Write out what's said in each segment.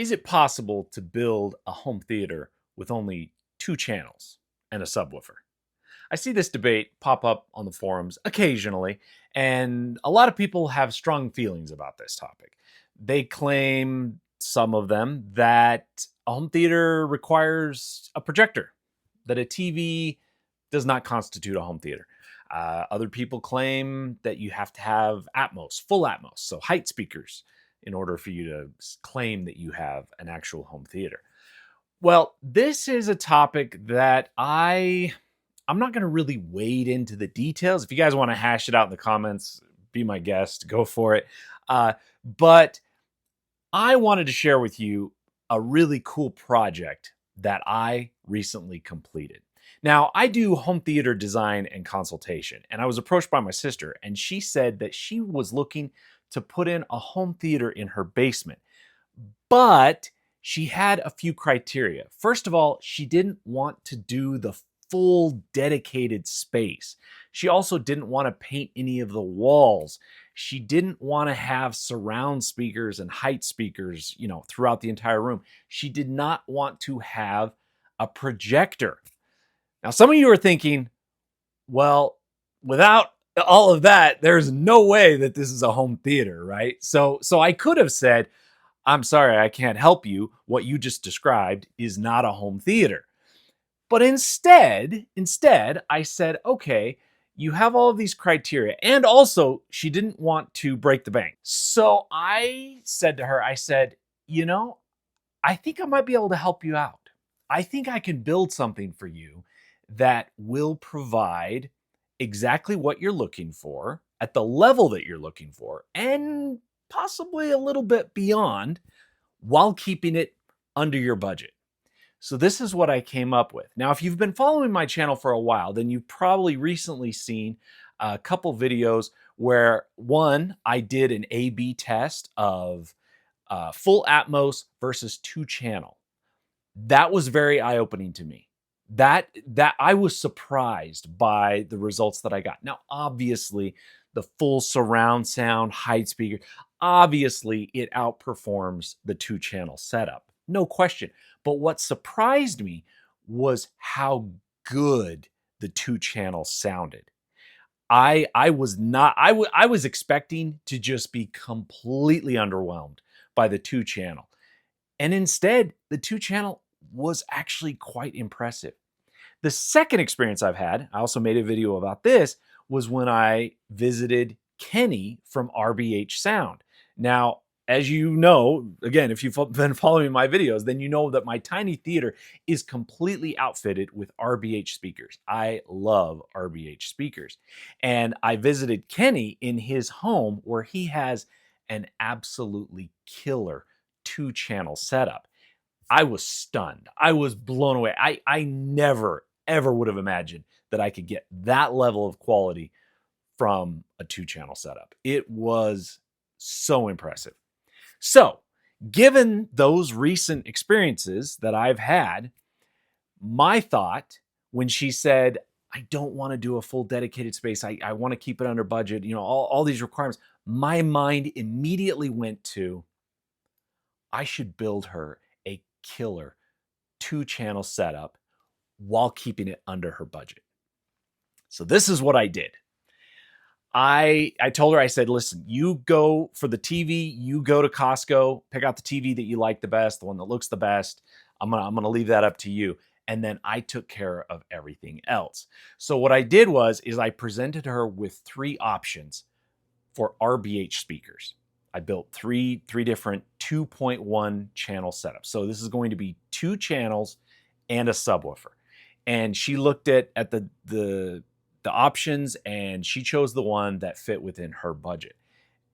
Is it possible to build a home theater with only 2 channels and a subwoofer? I see this debate pop up on the forums occasionally, and a lot of people have strong feelings about this topic. They claim, some of them, that a home theater requires a projector, that a TV does not constitute a home theater. Other people claim that you have to have Atmos, full Atmos, so height speakers, in order for you to claim that you have an actual home theater. Well, this is a topic that I'm not going to really wade into the details. If you guys want to hash it out in the comments, be my guest, go for it. But I wanted to share with you a really cool project that I recently completed. Now, I do home theater design and consultation, and I was approached by my sister, and she said that she was looking to put in a home theater in her basement, but she had a few criteria. First of all, she didn't want to do the full dedicated space. She also didn't want to paint any of the walls. She didn't want to have surround speakers and height speakers, throughout the entire room. She did not want to have a projector. Now, some of you are thinking, well, without all of that, there's no way that this is a home theater, right? So I could have said, I'm sorry, I can't help you. What you just described is not a home theater. But instead, I said, okay, you have all of these criteria. And also, she didn't want to break the bank. So I said to her, I said, I think I might be able to help you out. I think I can build something for you that will provide exactly what you're looking for at the level that you're looking for, and possibly a little bit beyond, while keeping it under your budget. So this is what I came up with. Now, if you've been following my channel for a while, then you've probably recently seen a couple videos where, one, I did an A/B test of full Atmos versus 2-channel. That was very eye-opening to me. That I was surprised by the results that I got. Now, obviously, the full surround sound, height speaker, obviously it outperforms the 2-channel setup. No question. But what surprised me was how good the 2-channel sounded. I was expecting to just be completely underwhelmed by the 2-channel. And instead, the 2-channel was actually quite impressive. The second experience I've had, I also made a video about this, was when I visited Kenny from RBH Sound. Now, as you know, again, if you've been following my videos, then you know that my tiny theater is completely outfitted with RBH speakers. I love RBH speakers. And I visited Kenny in his home, where he has an absolutely killer 2-channel setup. I was stunned. I was blown away. I never, ever would have imagined that I could get that level of quality from a 2-channel setup. It was so impressive. So, given those recent experiences that I've had, my thought when she said, I don't want to do a full dedicated space, I want to keep it under budget, all these requirements, my mind immediately went to, I should build her a killer 2-channel setup while keeping it under her budget. So this is what I did. I told her, I said, listen, you go for the TV, you go to Costco, pick out the TV that you like the best, the one that looks the best. I'm gonna leave that up to you. And then I took care of everything else. So what I did is I presented her with 3 options for RBH speakers. I built three different 2.1 channel setups. So this is going to be 2 channels and a subwoofer. And she looked at the options, and she chose the one that fit within her budget.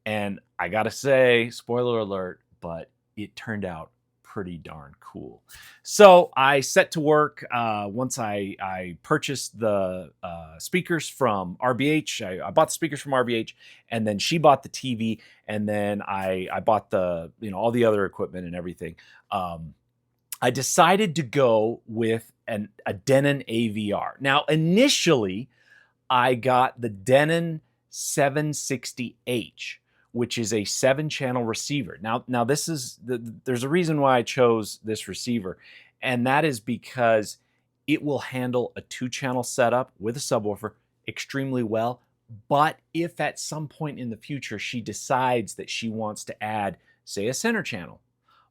And I gotta say, spoiler alert, but it turned out pretty darn cool. So I set to work once I purchased the speakers from RBH. I bought the speakers from RBH, and then she bought the TV, and then I bought the all the other equipment and everything. I decided to go with a Denon AVR. Now, initially, I got the Denon 760H, which is a 7-channel receiver. Now this is there's a reason why I chose this receiver, and that is because it will handle a 2-channel setup with a subwoofer extremely well. But if at some point in the future she decides that she wants to add, say, a center channel,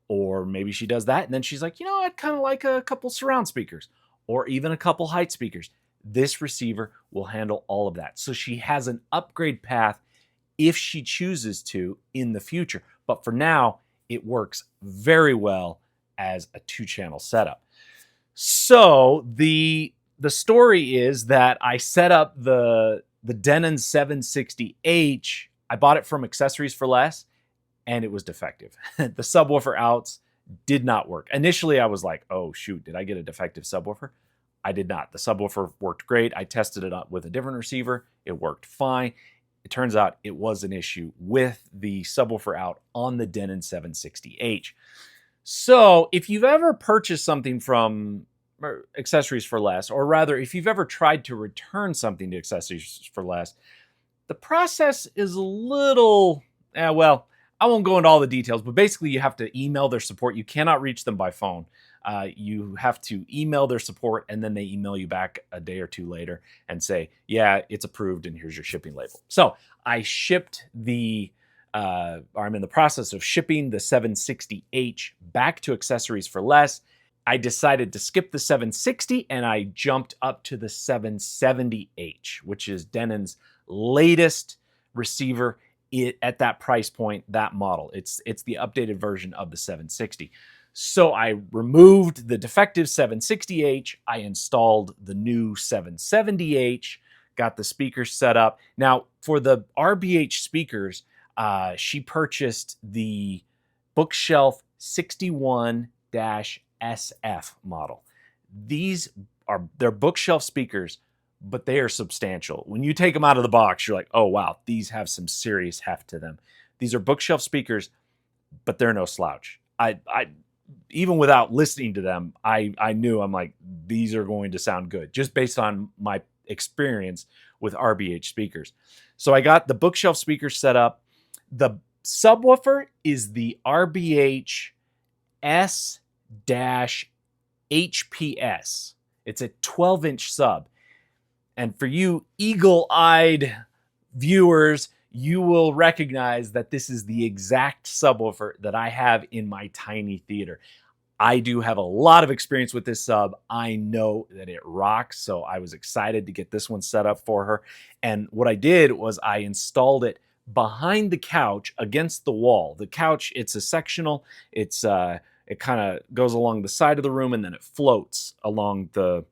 or maybe she does that and then she's like, I'd kind of like a couple surround speakers or even a couple height speakers, this receiver will handle all of that. So she has an upgrade path if she chooses to in the future. But for now, it works very well as a 2-channel setup. So the story is that I set up the Denon 760H. I bought it from Accessories for Less, and it was defective. The subwoofer outs did not work. Initially, I was like, oh, shoot, did I get a defective subwoofer? I did not. The subwoofer worked great. I tested it up with a different receiver. It worked fine. It turns out it was an issue with the subwoofer out on the Denon 760H. So if you've ever purchased something from Accessories for Less, or rather, if you've ever tried to return something to Accessories for Less, the process is a little, well, I won't go into all the details, but basically you have to email their support. You cannot reach them by phone. You have to email their support, and then they email you back a day or two later and say, yeah, it's approved, and here's your shipping label. So I shipped I'm in the process of shipping the 760H back to Accessories for Less. I decided to skip the 760 and I jumped up to the 770H, which is Denon's latest receiver at that price point, that model. It's the updated version of the 760. So I removed the defective 760H. I installed the new 770H, got the speakers set up. Now, for the RBH speakers, she purchased the Bookshelf 61-SF model. They're bookshelf speakers, but they are substantial. When you take them out of the box, you're like, oh, wow, these have some serious heft to them. These are bookshelf speakers, but they're no slouch. I even without listening to them, I knew, I'm like, these are going to sound good just based on my experience with RBH speakers. So I got the bookshelf speakers set up. The subwoofer is the RBH S-HPS. It's a 12-inch sub. And for you eagle-eyed viewers, you will recognize that this is the exact subwoofer that I have in my tiny theater. I do have a lot of experience with this sub. I know that it rocks, so I was excited to get this one set up for her. And what I did was I installed it behind the couch against the wall. The couch, it's a sectional. It kind of goes along the side of the room, and then it floats along the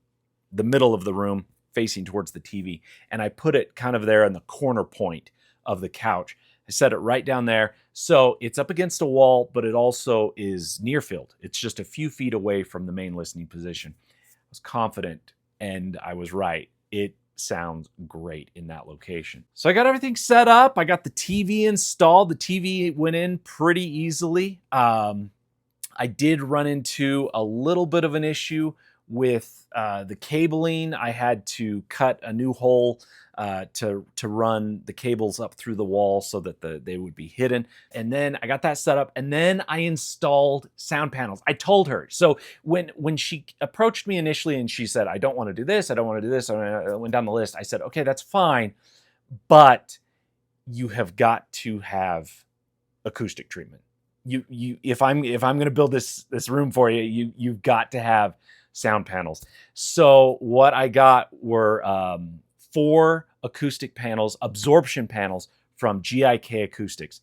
middle of the room facing towards the TV. And I put it kind of there in the corner point of the couch. I set it right down there. So it's up against a wall, but it also is near field. It's just a few feet away from the main listening position. I was confident, and I was right. It sounds great in that location. So I got everything set up. I got the TV installed. The TV went in pretty easily. I did run into a little bit of an issue with the cabling. I had to cut a new hole to run the cables up through the wall so that they would be hidden. And then I got that set up, and then I installed sound panels. I told her. So when she approached me initially and she said, I don't want to do this, I don't want to do this, I went down the list. I said, okay, that's fine, but you have got to have acoustic treatment. If I'm going to build this room for you, you've got to have sound panels. So what I got were 4 acoustic panels, absorption panels from GIK Acoustics.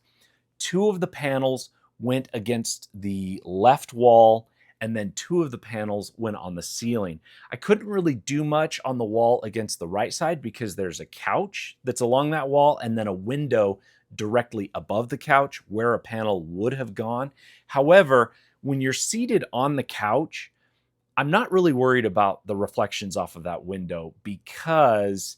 2 of the panels went against the left wall, and then 2 of the panels went on the ceiling. I couldn't really do much on the wall against the right side because there's a couch that's along that wall and then a window directly above the couch where a panel would have gone. However, when you're seated on the couch, I'm not really worried about the reflections off of that window because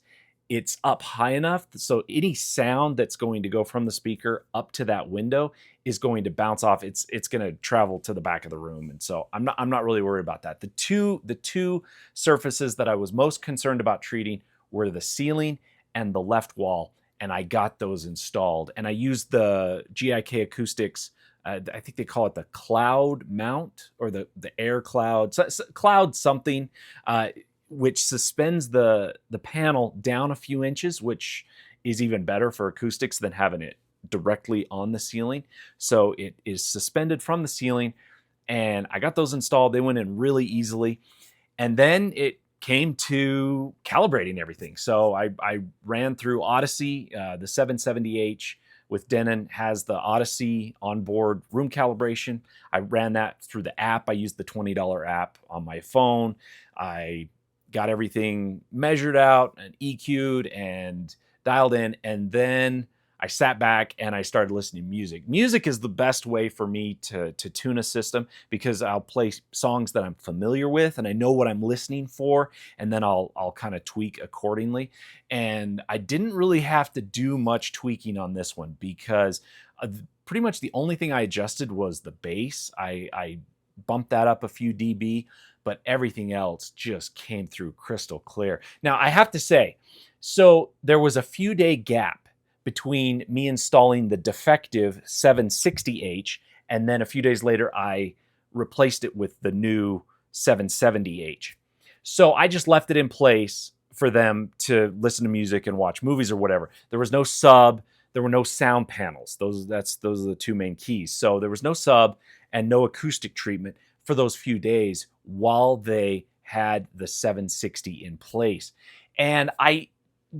it's up high enough. So any sound that's going to go from the speaker up to that window is going to bounce off. It's going to travel to the back of the room. And so I'm not really worried about that. The two surfaces that I was most concerned about treating were the ceiling and the left wall. and I got those installed. And I used the GIK Acoustics, I think they call it the cloud mount, or the air cloud, cloud something, which suspends the panel down a few inches, which is even better for acoustics than having it directly on the ceiling. So it is suspended from the ceiling, and I got those installed. They went in really easily. And then it came to calibrating everything. So I ran through Odyssey. The 770H with Denon has the Odyssey onboard room calibration. I ran that through the app. I used the $20 app on my phone. I got everything measured out and EQ'd and dialed in, and then I sat back and I started listening to music. Music is the best way for me to tune a system, because I'll play songs that I'm familiar with and I know what I'm listening for, and then I'll kind of tweak accordingly. And I didn't really have to do much tweaking on this one, because pretty much the only thing I adjusted was the bass. I bumped that up a few dB, but everything else just came through crystal clear. Now, I have to say, so there was a few day gap between me installing the defective 760H, and then a few days later I replaced it with the new 770H. So I just left it in place for them to listen to music and watch movies or whatever. There was no sub, there were no sound panels. Those are the two main keys. So there was no sub and no acoustic treatment for those few days while they had the 760 in place. And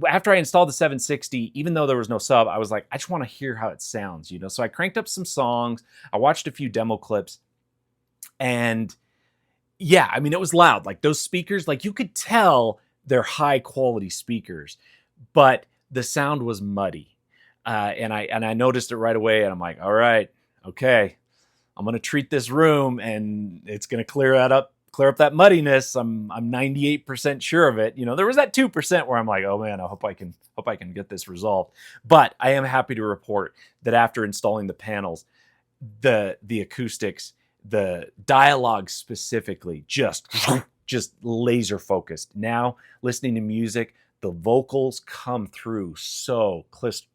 after I installed the 760, even though there was no sub, I was like, I just want to hear how it sounds, you know? So I cranked up some songs. I watched a few demo clips, and yeah, I mean, it was loud. Like, those speakers, like, you could tell they're high quality speakers, but the sound was muddy. And I noticed it right away, and I'm like, all right, okay, I'm going to treat this room and it's going to clear up that muddiness. I'm 98% sure of it. You know, there was that 2% where I'm like, oh man, I hope I can get this resolved. But I am happy to report that after installing the panels, the acoustics, the dialogue specifically, just laser focused. Now, listening to music, the vocals come through so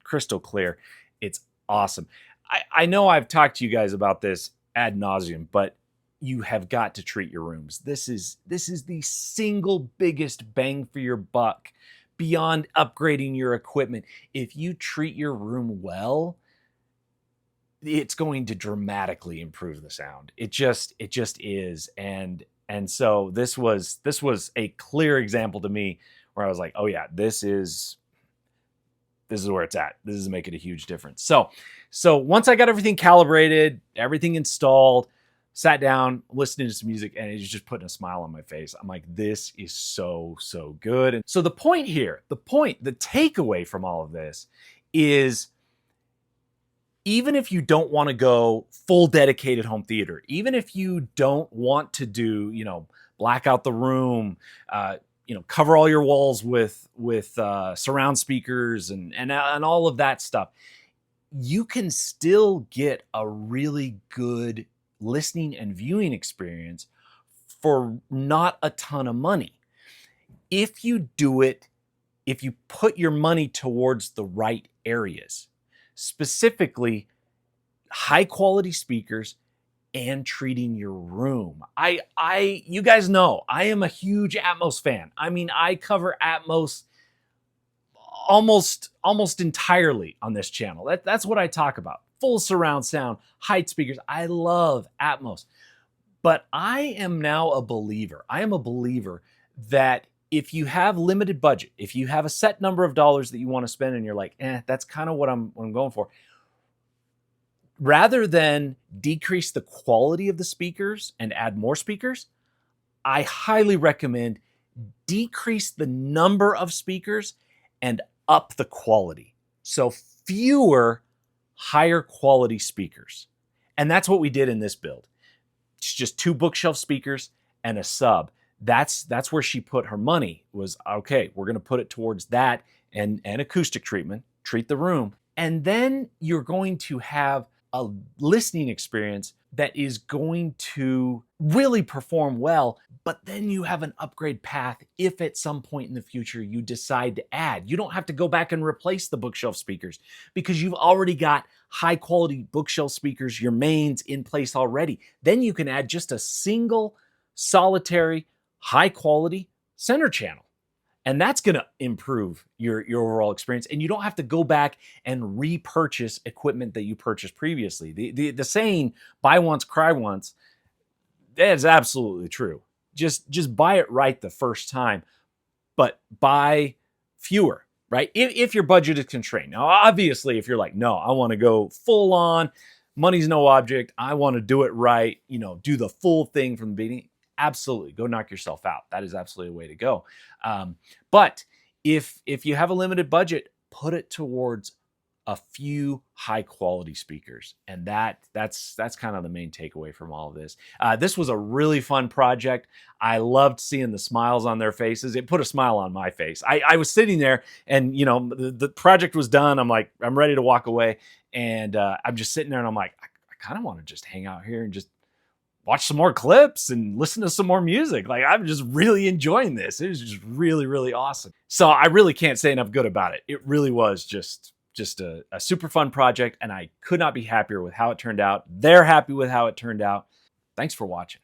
crystal clear. It's awesome. I know I've talked to you guys about this ad nauseum, but you have got to treat your rooms. This is the single biggest bang for your buck beyond upgrading your equipment. If you treat your room well, it's going to dramatically improve the sound. It just is. And so this was a clear example to me where I was like, oh yeah, this is where it's at. This is making a huge difference. So once I got everything calibrated, everything installed, sat down, listening to some music, and it's just putting a smile on my face. I'm like, this is so good. And so the takeaway from all of this is, even if you don't want to go full dedicated home theater, even if you don't want to do, black out the room, cover all your walls with surround speakers and all of that stuff, you can still get a really good listening and viewing experience for not a ton of money. If you put your money towards the right areas, specifically high quality speakers and treating your room. You guys know, I am a huge Atmos fan. I mean, I cover Atmos almost entirely on this channel. That's what I talk about. Full surround sound, height speakers. I love Atmos. But I am now a believer. I am a believer that if you have limited budget, if you have a set number of dollars that you want to spend and you're like, that's kind of what I'm going for, rather than decrease the quality of the speakers and add more speakers, I highly recommend decrease the number of speakers and up the quality. So fewer, higher quality speakers. And that's what we did in this build. It's just 2 bookshelf speakers and a sub. That's where she put her money, was, okay, we're going to put it towards that and acoustic treatment, treat the room. And then you're going to have a listening experience that is going to really perform well, but then you have an upgrade path if at some point in the future you decide to add. You don't have to go back and replace the bookshelf speakers because you've already got high quality bookshelf speakers, your mains in place already. Then you can add just a single solitary high quality center channel. And that's going to improve your overall experience. And you don't have to go back and repurchase equipment that you purchased previously. The saying, buy once, cry once, that is absolutely true. Just buy it right the first time, but buy fewer, right? If your budget is constrained. Now, obviously, if you're like, no, I want to go full on, money's no object, I want to do it right, do the full thing from the beginning, absolutely, go knock yourself out. That is absolutely a way to go. But if you have a limited budget, put it towards a few high quality speakers. And that's kind of the main takeaway from all of this. This was a really fun project. I loved seeing the smiles on their faces. It put a smile on my face. I was sitting there and, the project was done. I'm like, I'm ready to walk away. And I'm just sitting there and I'm like, I kind of want to just hang out here and just watch some more clips and listen to some more music. Like, I'm just really enjoying this. It was just really, really awesome. So I really can't say enough good about it. It really was just a super fun project, and I could not be happier with how it turned out. They're happy with how it turned out. Thanks for watching.